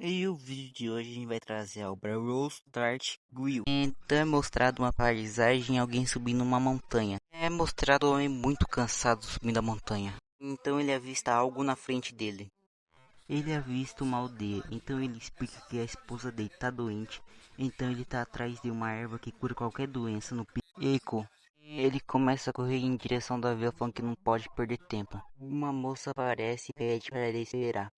E o vídeo de hoje a gente vai trazer a obra Rose Start Grill. Então é mostrado uma paisagem, alguém subindo uma montanha. É mostrado um homem muito cansado subindo a montanha. Então ele avista algo na frente dele. Ele avista uma aldeia, então ele explica que a esposa dele está doente. Então ele está atrás de uma erva que cura qualquer doença no pico. Ele começa a correr em direção da vila falando que não pode perder tempo. Uma moça aparece e pede para ele esperar.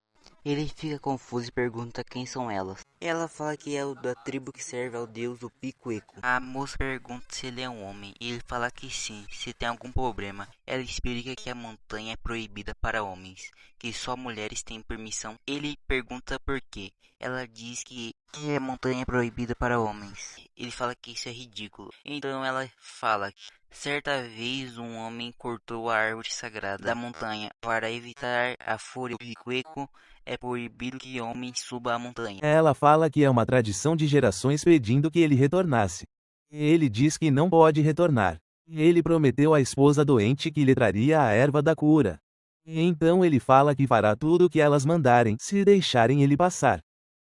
Ele fica confuso e pergunta quem são elas. Ela fala que é o da tribo que serve ao deus do Pico-Eco. A moça pergunta se ele é um homem e ele fala que sim, se tem algum problema. Ela explica que a montanha é proibida para homens, que só mulheres têm permissão. Ele pergunta por quê. Ela diz que a montanha é proibida para homens. Ele fala que isso é ridículo. Então ela fala que certa vez um homem cortou a árvore sagrada da montanha para evitar a fúria do Pico-Eco. É proibido que homem suba a montanha. Ela fala que é uma tradição de gerações pedindo que ele retornasse. Ele diz que não pode retornar. Ele prometeu à esposa doente que lhe traria a erva da cura. Então ele fala que fará tudo o que elas mandarem, se deixarem ele passar.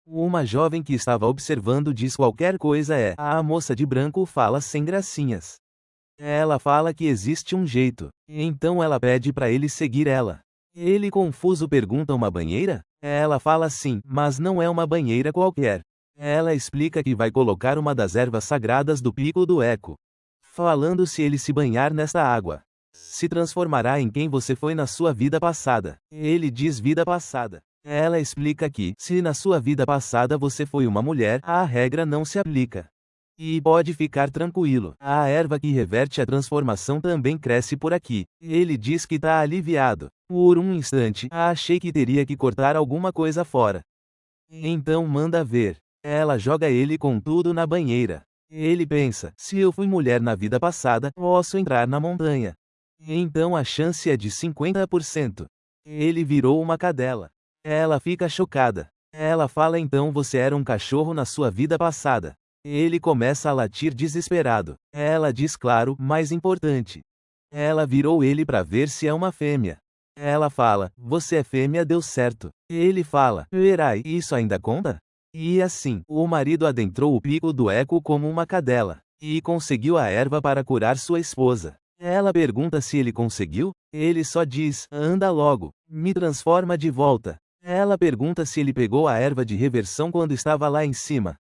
Uma jovem que estava observando diz qualquer coisa a moça de branco fala sem gracinhas. Ela fala que existe um jeito. Então ela pede para ele seguir ela. Ele confuso pergunta uma banheira? Ela fala sim, mas não é uma banheira qualquer. Ela explica que vai colocar uma das ervas sagradas do Pico do Eco. Falando se ele se banhar nesta água, se transformará em quem você foi na sua vida passada. Ele diz vida passada. Ela explica que, se na sua vida passada você foi uma mulher, a regra não se aplica. E pode ficar tranquilo, a erva que reverte a transformação também cresce por aqui. Ele diz que tá aliviado. Por um instante, achei que teria que cortar alguma coisa fora. Então manda ver. Ela joga ele com tudo na banheira. Ele pensa, se eu fui mulher na vida passada, posso entrar na montanha. Então a chance é de 50%. Ele virou uma cadela. Ela fica chocada. Ela fala então você era um cachorro na sua vida passada. Ele começa a latir desesperado. Ela diz claro, mais importante. Ela virou ele para ver se é uma fêmea. Ela fala, você é fêmea, deu certo. Ele fala, peraí, isso ainda conta? E assim, o marido adentrou o Pico do Eco como uma cadela. E conseguiu a erva para curar sua esposa. Ela pergunta se ele conseguiu. Ele só diz, anda logo, me transforma de volta. Ela pergunta se ele pegou a erva de reversão quando estava lá em cima.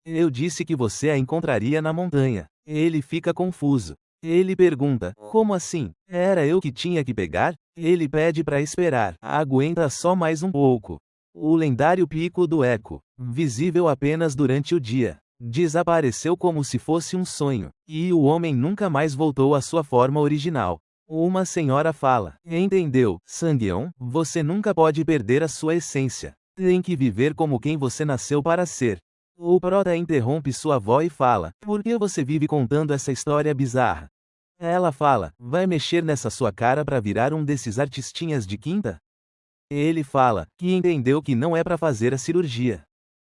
Eu disse que você a encontraria na montanha. Ele fica confuso. Ele pergunta, como assim? Era eu que tinha que pegar? Ele pede para esperar. Aguenta só mais um pouco. O lendário Pico do Eco, visível apenas durante o dia, desapareceu como se fosse um sonho, e o homem nunca mais voltou à sua forma original. Uma senhora fala, entendeu, Sangyeon? Você nunca pode perder a sua essência. Tem que viver como quem você nasceu para ser. O prota interrompe sua avó e fala, por que você vive contando essa história bizarra? Ela fala, vai mexer nessa sua cara para virar um desses artistinhas de quinta? Ele fala, que entendeu que não é para fazer a cirurgia.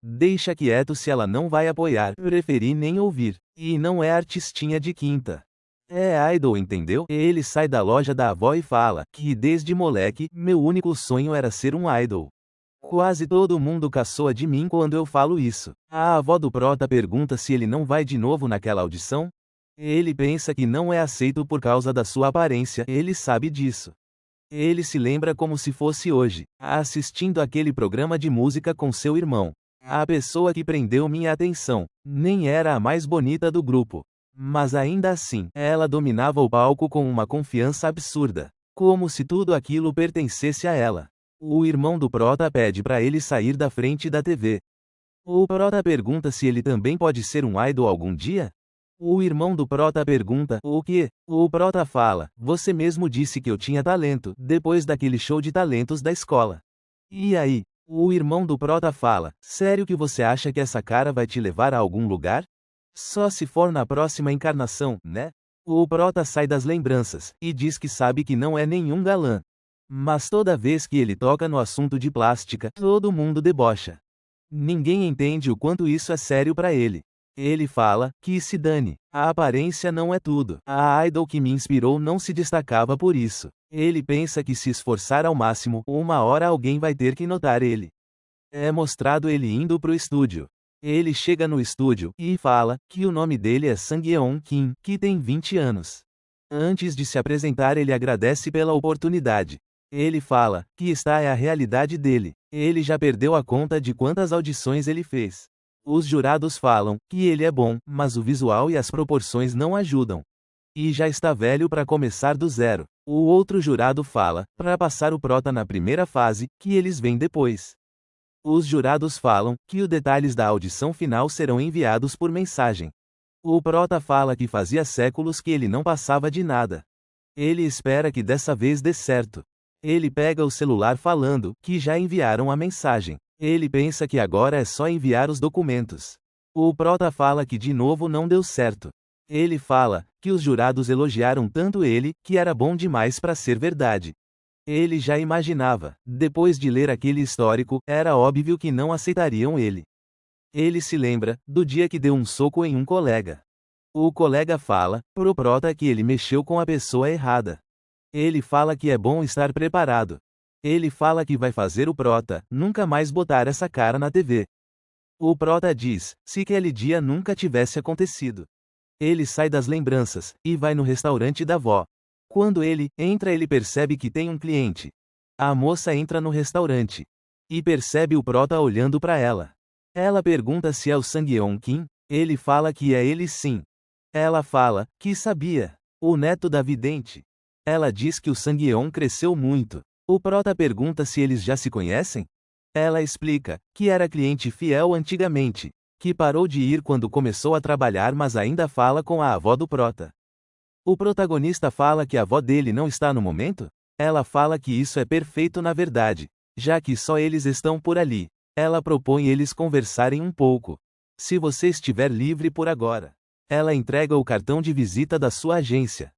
Deixa quieto se ela não vai apoiar, preferi nem ouvir. E não é artistinha de quinta. É idol, entendeu? Ele sai da loja da avó e fala, que desde moleque, meu único sonho era ser um idol. Quase todo mundo caçoa de mim quando eu falo isso. A avó do prota pergunta se ele não vai de novo naquela audição. Ele pensa que não é aceito por causa da sua aparência, ele sabe disso. Ele se lembra como se fosse hoje, assistindo aquele programa de música com seu irmão. A pessoa que prendeu minha atenção nem era a mais bonita do grupo. Mas ainda assim, ela dominava o palco com uma confiança absurda, como se tudo aquilo pertencesse a ela. O irmão do prota pede para ele sair da frente da TV. O prota pergunta se ele também pode ser um idol algum dia? O irmão do prota pergunta, o quê? O prota fala, você mesmo disse que eu tinha talento, depois daquele show de talentos da escola. E aí? O irmão do prota fala, sério que você acha que essa cara vai te levar a algum lugar? Só se for na próxima encarnação, né? O prota sai das lembranças, e diz que sabe que não é nenhum galã. Mas toda vez que ele toca no assunto de plástica, todo mundo debocha. Ninguém entende o quanto isso é sério para ele. Ele fala, que se dane, a aparência não é tudo. A idol que me inspirou não se destacava por isso. Ele pensa que se esforçar ao máximo, uma hora alguém vai ter que notar ele. É mostrado ele indo pro estúdio. Ele chega no estúdio e fala que o nome dele é Sang-yeon Kim, que tem 20 anos. Antes de se apresentar, ele agradece pela oportunidade. Ele fala que esta é a realidade dele. Ele já perdeu a conta de quantas audições ele fez. Os jurados falam que ele é bom, mas o visual e as proporções não ajudam. E já está velho para começar do zero. O outro jurado fala, para passar o prota na primeira fase, que eles vêm depois. Os jurados falam que os detalhes da audição final serão enviados por mensagem. O prota fala que fazia séculos que ele não passava de nada. Ele espera que dessa vez dê certo. Ele pega o celular falando que já enviaram a mensagem. Ele pensa que agora é só enviar os documentos. O prota fala que de novo não deu certo. Ele fala que os jurados elogiaram tanto ele que era bom demais para ser verdade. Ele já imaginava, depois de ler aquele histórico, era óbvio que não aceitariam ele. Ele se lembra do dia que deu um soco em um colega. O colega fala pro prota que ele mexeu com a pessoa errada. Ele fala que é bom estar preparado. Ele fala que vai fazer o prota nunca mais botar essa cara na TV. O prota diz, se aquele dia nunca tivesse acontecido. Ele sai das lembranças e vai no restaurante da avó. Quando ele entra, ele percebe que tem um cliente. A moça entra no restaurante e percebe o prota olhando para ela. Ela pergunta se é o Sang-yeon Kim. Ele fala que é ele sim. Ela fala que sabia. O neto da vidente. Ela diz que o Sang-yeon cresceu muito. O prota pergunta se eles já se conhecem. Ela explica que era cliente fiel antigamente, que parou de ir quando começou a trabalhar, mas ainda fala com a avó do prota. O protagonista fala que a avó dele não está no momento. Ela fala que isso é perfeito na verdade, já que só eles estão por ali. Ela propõe eles conversarem um pouco. Se você estiver livre por agora. Ela entrega o cartão de visita da sua agência.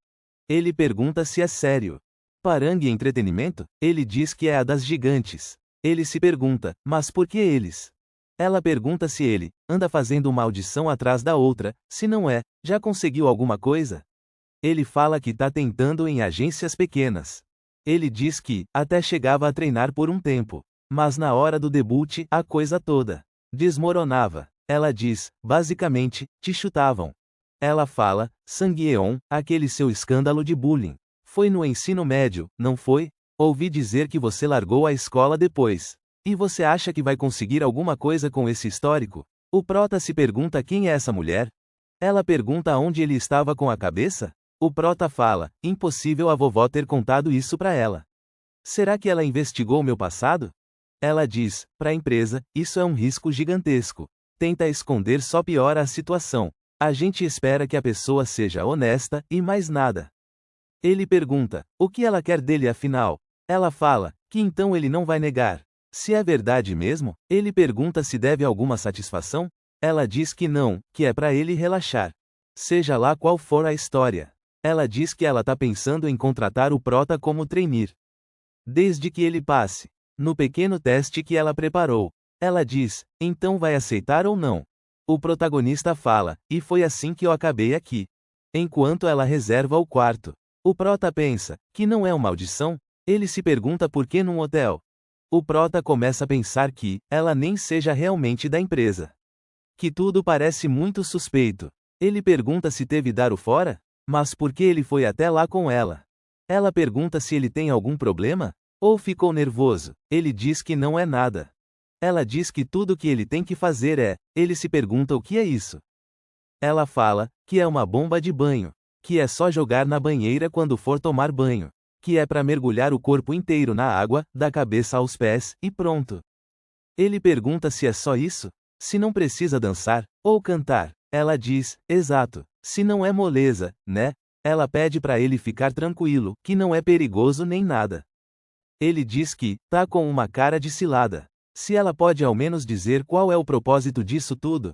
Ele pergunta se é sério. Parang Entretenimento? Ele diz que é a das gigantes. Ele se pergunta, mas por que eles? Ela pergunta se ele anda fazendo uma audição atrás da outra, se não é, já conseguiu alguma coisa? Ele fala que tá tentando em agências pequenas. Ele diz que até chegava a treinar por um tempo, mas na hora do debut, a coisa toda desmoronava. Ela diz, basicamente, te chutavam. Ela fala, Sang-yeon, aquele seu escândalo de bullying. Foi no ensino médio, não foi? Ouvi dizer que você largou a escola depois. E você acha que vai conseguir alguma coisa com esse histórico? O prota se pergunta quem é essa mulher? Ela pergunta onde ele estava com a cabeça? O prota fala, impossível a vovó ter contado isso pra ela. Será que ela investigou meu passado? Ela diz, pra empresa, isso é um risco gigantesco. Tenta esconder só piora a situação. A gente espera que a pessoa seja honesta, e mais nada. Ele pergunta, o que ela quer dele afinal? Ela fala, que então ele não vai negar. Se é verdade mesmo, ele pergunta se deve alguma satisfação? Ela diz que não, que é pra ele relaxar. Seja lá qual for a história. Ela diz que ela tá pensando em contratar o prota como trainee. Desde que ele passe no pequeno teste que ela preparou. Ela diz, então vai aceitar ou não? O protagonista fala, e foi assim que eu acabei aqui. Enquanto ela reserva o quarto. O prota pensa, que não é uma audição? Ele se pergunta por que num hotel. O prota começa a pensar que ela nem seja realmente da empresa. Que tudo parece muito suspeito. Ele pergunta se teve dar o fora? Mas por que ele foi até lá com ela? Ela pergunta se ele tem algum problema? Ou ficou nervoso? Ele diz que não é nada. Ela diz que tudo que ele tem que fazer é. Ele se pergunta o que é isso. Ela fala que é uma bomba de banho, que é só jogar na banheira quando for tomar banho, que é para mergulhar o corpo inteiro na água, da cabeça aos pés, e pronto. Ele pergunta se é só isso, se não precisa dançar ou cantar. Ela diz, exato, se não é moleza, né? Ela pede para ele ficar tranquilo, que não é perigoso nem nada. Ele diz que tá com uma cara de cilada. Se ela pode ao menos dizer qual é o propósito disso tudo.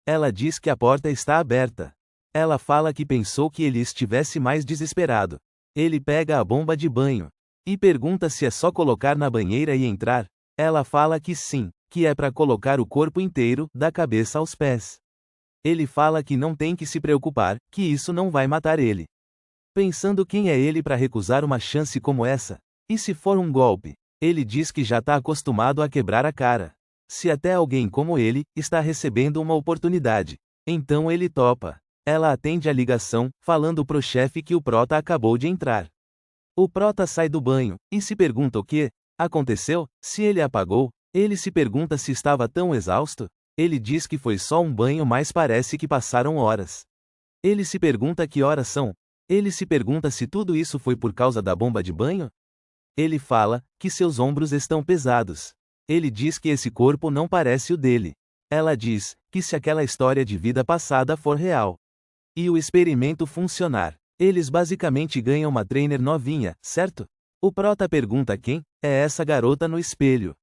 Ela diz que a porta está aberta. Ela fala que pensou que ele estivesse mais desesperado. Ele pega a bomba de banho e pergunta se é só colocar na banheira e entrar. Ela fala que sim, que é para colocar o corpo inteiro, da cabeça aos pés. Ele fala que não tem que se preocupar, que isso não vai matar ele. Pensando quem é ele para recusar uma chance como essa? E se for um golpe? Ele diz que já tá acostumado a quebrar a cara. Se até alguém como ele está recebendo uma oportunidade, então ele topa. Ela atende a ligação, falando pro chefe que o Prota acabou de entrar. O Prota sai do banho e se pergunta o que aconteceu, se ele apagou. Ele se pergunta se estava tão exausto. Ele diz que foi só um banho, mas parece que passaram horas. Ele se pergunta que horas são. Ele se pergunta se tudo isso foi por causa da bomba de banho. Ele fala que seus ombros estão pesados. Ele diz que esse corpo não parece o dele. Ela diz que se aquela história de vida passada for real e o experimento funcionar, eles basicamente ganham uma trainer novinha, certo? O Prota pergunta quem é essa garota no espelho.